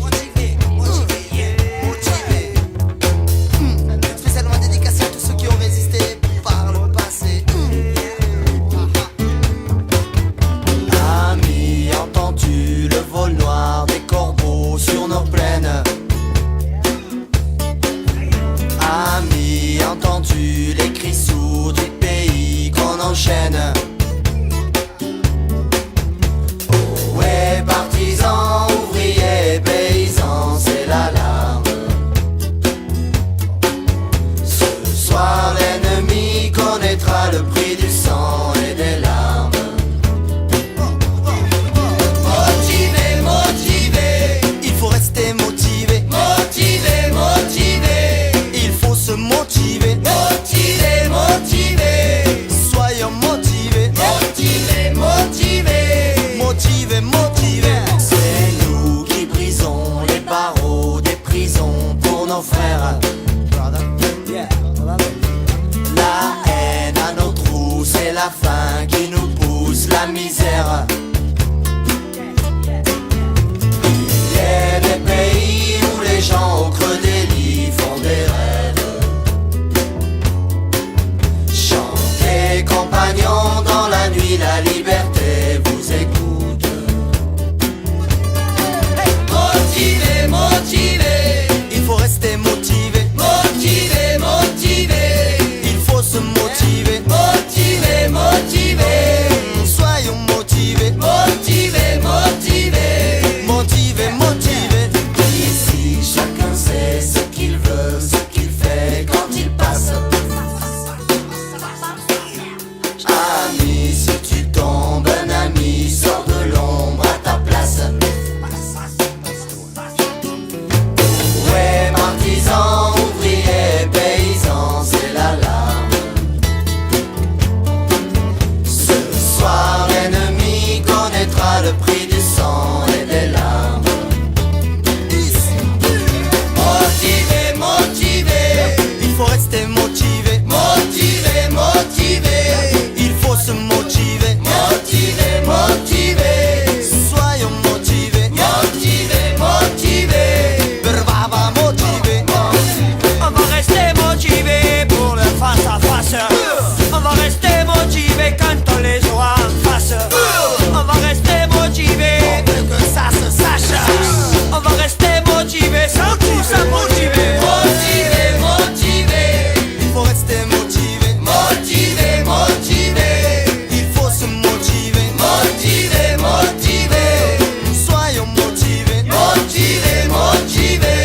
motivé, motivé. Spécialement dédicacé à tous ceux qui ont résisté par le passé. Ami, entends-tu le vol noir des corbeaux sur nos plaines? Ami, entends-tu les cris sourds du pays qu'on enchaîne? Ouais, partisans, ouvriers, paysans, c'est l'alarme. Ce soir, l'ennemi connaîtra le prix du sang et des larmes. Motivé, motivé, il faut rester motivé. Motivé, motivé, il faut se motiver. Motivé, motivé, soyons motivés. Motivé, motivé, motivé, motivé. C'est nous qui brisons les barreaux des prisons pour nos frères. La haine à nos trous, c'est la faim qui nous pousse la misère. Il y a des pays où les gens au creux des lits font des rêves. Chantez compagnons dans la nuit, la liberté vous écoute. Motivé, motivé, il faut rester motivé. Motivé, motivé, il faut se motiver. Motivé, motivé, soyons motivés. Motivé, motivé, motivé, motivé. Ici chacun sait ce qu'il veut, ce qu'il fait quand il passe. Ami, si tu tombes, un ami sort de l'ombre à ta place. Ouais, partisans, ouvriers, paysans, c'est l'alarme. Ce soir, l'ennemi connaîtra le prix du sang et des larmes. Motivé, motivé, il faut rester motivé. Motivé, motivé, il faut se motiver. Motivé, motivé, soyons motivés. Motivé, motivé, brava, motivé. On va rester motivé pour le face à face. On va rester motivé quand on les aura en face. On va rester motivé, On veut que ça se sache. on va rester motivé sans tout ça motivé. Motivé, motivé, il faut rester motivé. Motivé, motivé, il faut se motiver. Motivé, motivé, soyons motivés. Motivé, motivé,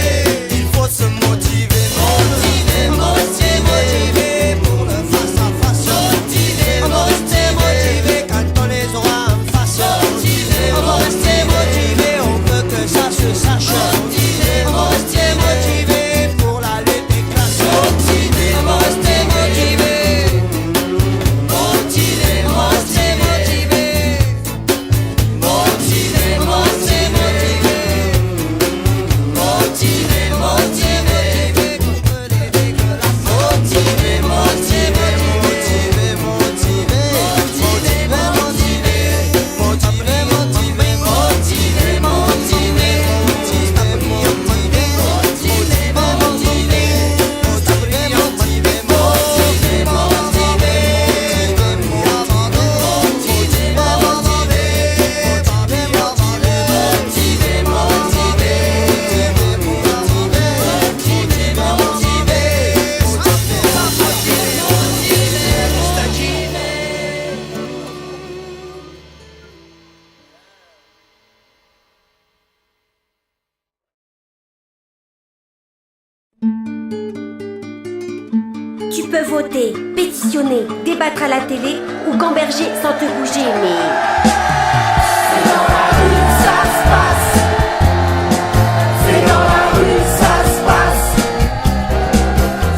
il faut se motiver. Motivé, motivé, pour le face à face. Motivé, On va rester motivé quand on les aura en face. On va rester motivé, on veut que ça se sache. On va rester motivé pour la lutte des classes. On va rester motivé. motivé, Motivé, motivé. motivé, motivé, motivé, motivé, Contre les dégueulasses. motivé, motivé, motivé, motivé, motivé, motivé, motivé, motivé, motivé, Tu peux voter, pétitionner, débattre à la télé ou gamberger sans te bouger, mais... C'est dans la rue que ça se passe. C'est dans la rue que ça se passe.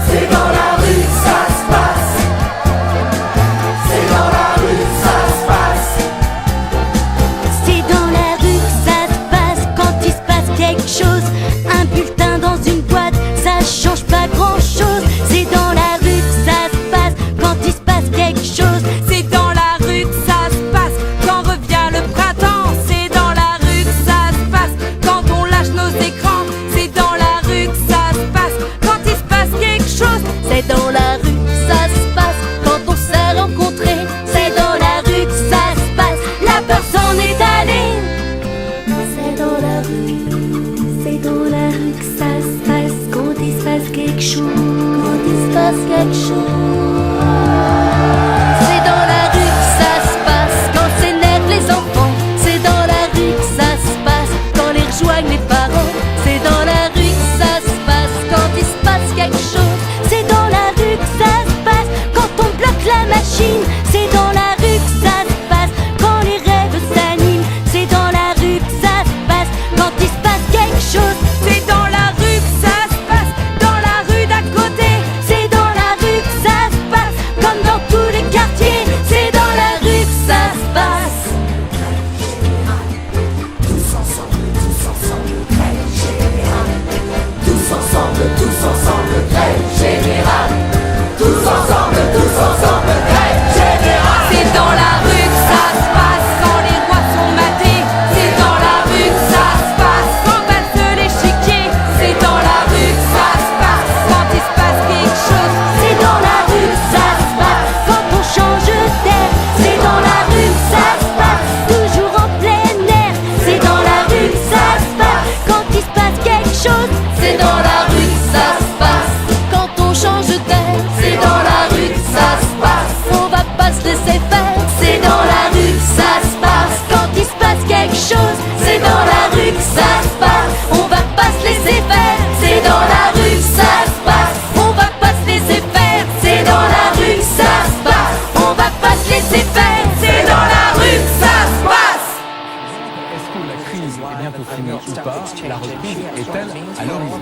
C'est dans la rue que ça se passe. C'est dans la rue que ça se passe. C'est dans la rue que ça se passe quand il se passe quelque chose. Un bulletin dans une boîte, ça change pas grand chose. C'est dans la rue que ça se passe quand il se passe quelque chose. C'est dans la rue que ça se passe la reprise est-elle à l'horizon?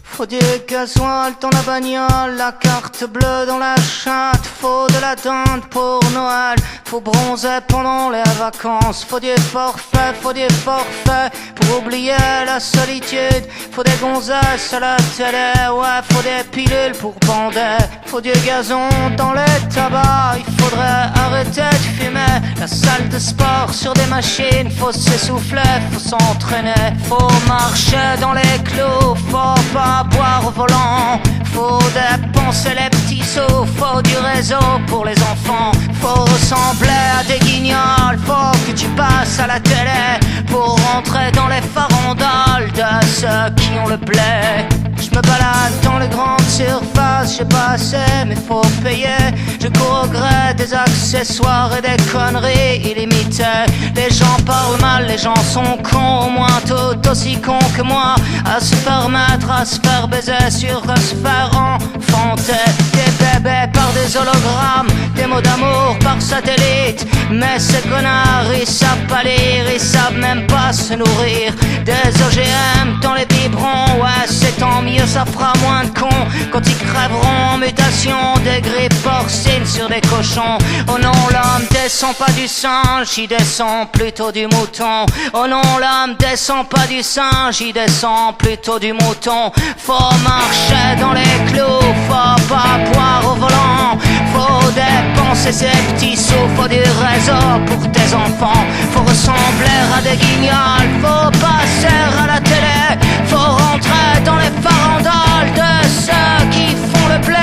Faut du gasoil dans la bagnole, la carte bleue dans la chatte. Faut de la dinde pour Noël, faut bronzer pendant les vacances. Faut du forfait pour oublier la solitude. Faut des gonzesses à la télé, ouais, faut des pilules pour bander. Faut du gazon dans les tabacs, il faudrait arrêter de fumer. La salle de sport sur des machines, faut s'essouffler, faut s'entraîner. Faut marcher dans les clous, faut pas boire au volant. Faut dépenser les petits sous, faut du réseau pour les enfants. Faut ressembler à des guignols, faut que tu passes à la télé pour rentrer dans les farandoles de ceux qui ont le blé. Je me balade dans les grandes surfaces, j'ai pas assez mais faut payer. Je cours au gré des accessoires et des conneries illimitées. Les gens parlent mal, les gens sont cons, au moins tout aussi cons que moi. À se permettre, à se faire baiser, sur à se faire enfanter. Des bébés par des hologrammes, des mots d'amour par satellite. Mais ces connards, ils savent pas lire, ils savent même pas se nourrir. Des OGM dans les biberons, ouais c'est tant mieux, ça fera moins de cons quand ils crèveront en mutation. Des grippes porcines sur des cochons. Oh non, l'homme descend pas du singe, il descend plutôt du mouton. Oh non, l'homme descend pas du singe, il descend plutôt du mouton. Faut marcher dans les clous, faut pas boire au volant. Faut dépenser ses petits sous, faut du réseau pour tes enfants. Faut ressembler à des guignols, faut passer à la télé. Faut rentrer dans les farandoles de ceux qui font le blé.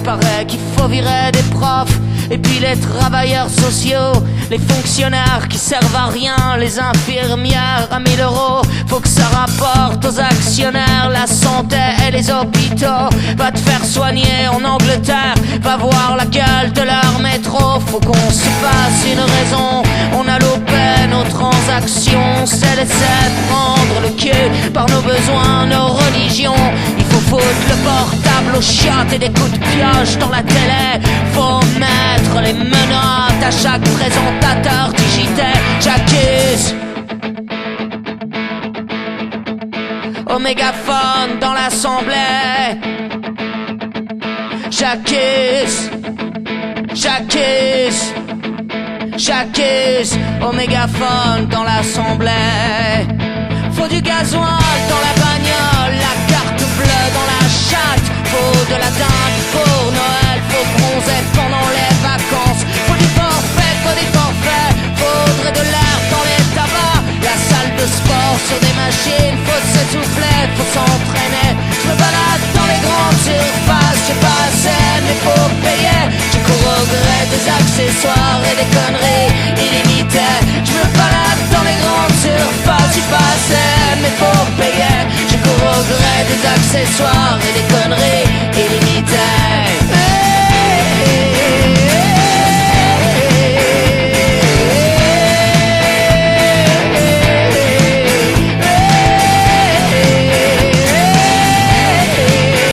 Paraît qu'il faut virer des profs et puis les travailleurs sociaux, les fonctionnaires qui servent à rien, les infirmières à 1000 €. Faut que ça rapporte aux actionnaires la santé et les hôpitaux. Va te faire soigner en Angleterre, va voir la gueule de leur métro. Faut qu'on se fasse une raison, on a loupé nos transactions. C'est laisser prendre le cul par nos besoins, nos religions. Il faut foutre le portable aux chiottes et des coups de pioche dans la télé. Faut mettre les menottes à chaque présentateur digité. J'accuse au mégaphone dans l'assemblée. J'accuse au mégaphone dans l'assemblée. Faut du gasoil dans la bagnole, la carte bleue dans la chatte. Faut de la dinde pour Noël, faut bronzer pendant les vacances. Faut du forfait, faudrait de l'air dans les tabacs. La salle de sport sur des machines, faut s'essouffler, faut s'entraîner. Je me balade dans les grandes surfaces, j'ai pas assez mais faut payer. Je cours au gré des accessoires et des conneries illimitées. Je me balade dans les grandes surfaces, j'ai pas assez mais faut payer. Je cours au gré des accessoires